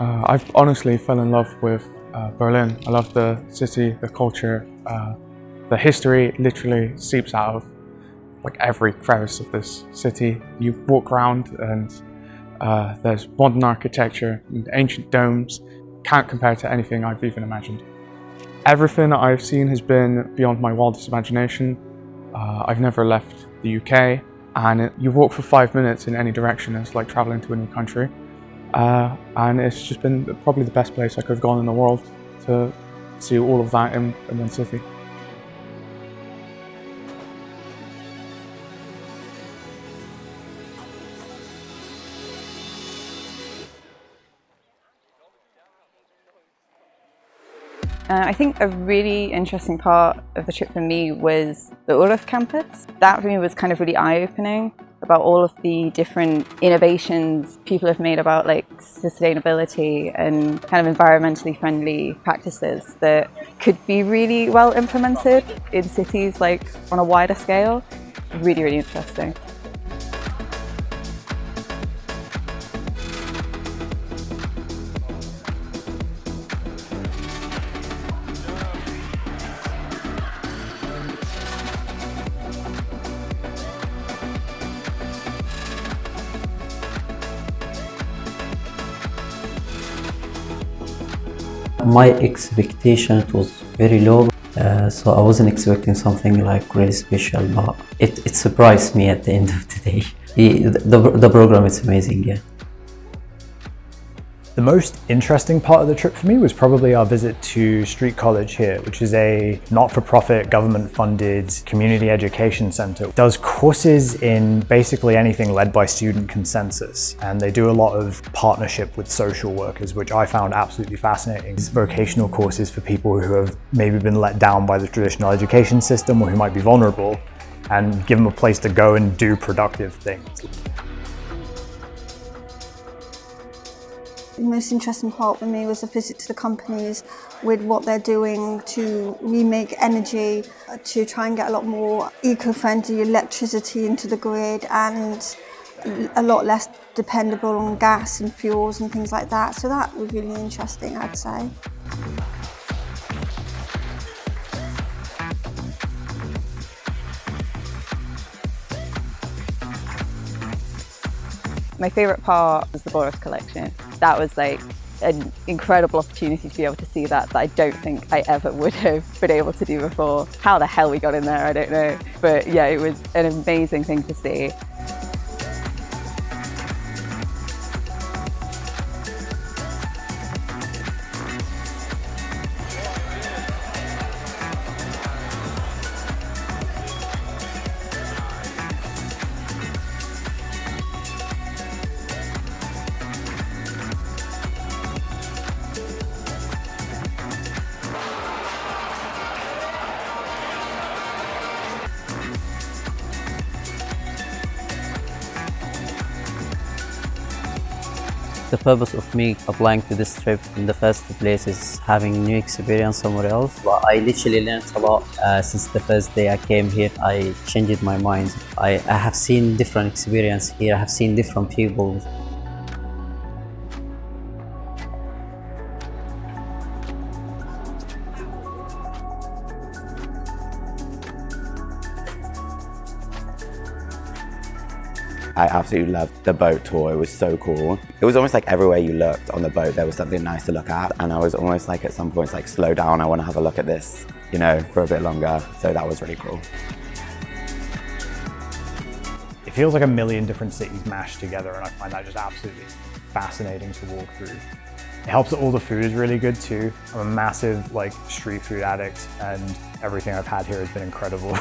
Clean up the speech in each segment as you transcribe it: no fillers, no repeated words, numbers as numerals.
I've honestly fell in love with Berlin. I love the city, the culture, the history literally seeps out of like every crevice of this city. You walk around and there's modern architecture and ancient domes. Can't compare to anything I've even imagined. Everything that I've seen has been beyond my wildest imagination. I've never left the UK, and you walk for 5 minutes in any direction. It's like traveling to a new country. And it's just been probably the best place I could have gone in the world to see all of that in one city. I think a really interesting part of the trip for me was the UWE campus. That for me was kind of really eye-opening about all of the different innovations people have made about like sustainability and kind of environmentally friendly practices that could be really well implemented in cities like on a wider scale. Really, really interesting. My expectation was very low, so I wasn't expecting something like really special, but it surprised me at the end of the day. The program is amazing, yeah. The most interesting part of the trip for me was probably our visit to Street College here, which is a not-for-profit, government-funded community education center. It does courses in basically anything led by student consensus, and they do a lot of partnership with social workers, which I found absolutely fascinating. These vocational courses for people who have maybe been let down by the traditional education system or who might be vulnerable, and give them a place to go and do productive things. The most interesting part for me was a visit to the companies with what they're doing to remake energy, to try and get a lot more eco-friendly electricity into the grid and a lot less dependable on gas and fuels and things like that. So that was really interesting, I'd say. My favourite part was the Boris collection. That was like an incredible opportunity to be able to see that I don't think I ever would have been able to do before. How the hell we got in there, I don't know. But yeah, it was an amazing thing to see. The purpose of me applying to this trip in the first place is having new experience somewhere else. But I literally learned a lot since the first day I came here. I changed my mind. I have seen different experience here. I have seen different people. I absolutely loved the boat tour. It was so cool. It was almost like everywhere you looked on the boat, there was something nice to look at. And I was almost like at some points like, slow down, I want to have a look at this, you know, for a bit longer. So that was really cool. It feels like a million different cities mashed together, and I find that just absolutely fascinating to walk through. It helps that all the food is really good too. I'm a massive like street food addict, and everything I've had here has been incredible.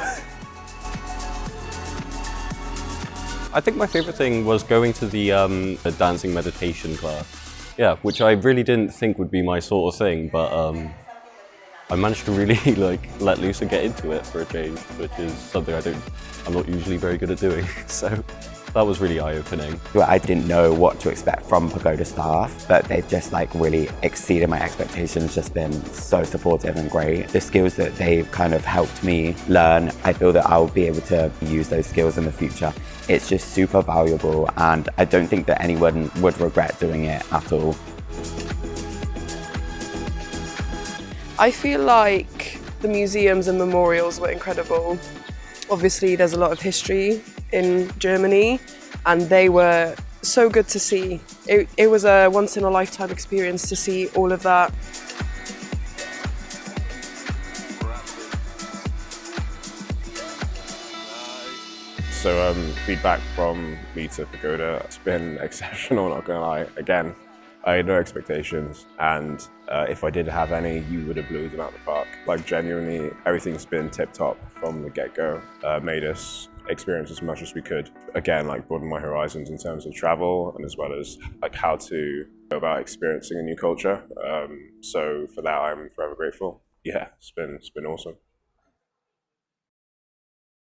I think my favourite thing was going to the dancing meditation class. Yeah, which I really didn't think would be my sort of thing, but I managed to really like let loose and get into it for a change, which is something I'm not usually very good at doing. So that was really eye-opening. I didn't know what to expect from Pagoda staff, but they've just like really exceeded my expectations, just been so supportive and great. The skills that they've kind of helped me learn, I feel that I'll be able to use those skills in the future. It's just super valuable, and I don't think that anyone would regret doing it at all. I feel like the museums and memorials were incredible. Obviously there's a lot of history in Germany and they were so good to see. It was a once in a lifetime experience to see all of that. So feedback from me to Pagoda, it's been exceptional, not gonna lie. Again, I had no expectations, and if I did have any, you would have blew them out of the park. Like genuinely, everything's been tip-top from the get-go. Made us experience as much as we could. Again, like broaden my horizons in terms of travel, and as well as like how to go about experiencing a new culture. So for that, I'm forever grateful. Yeah, it's been awesome.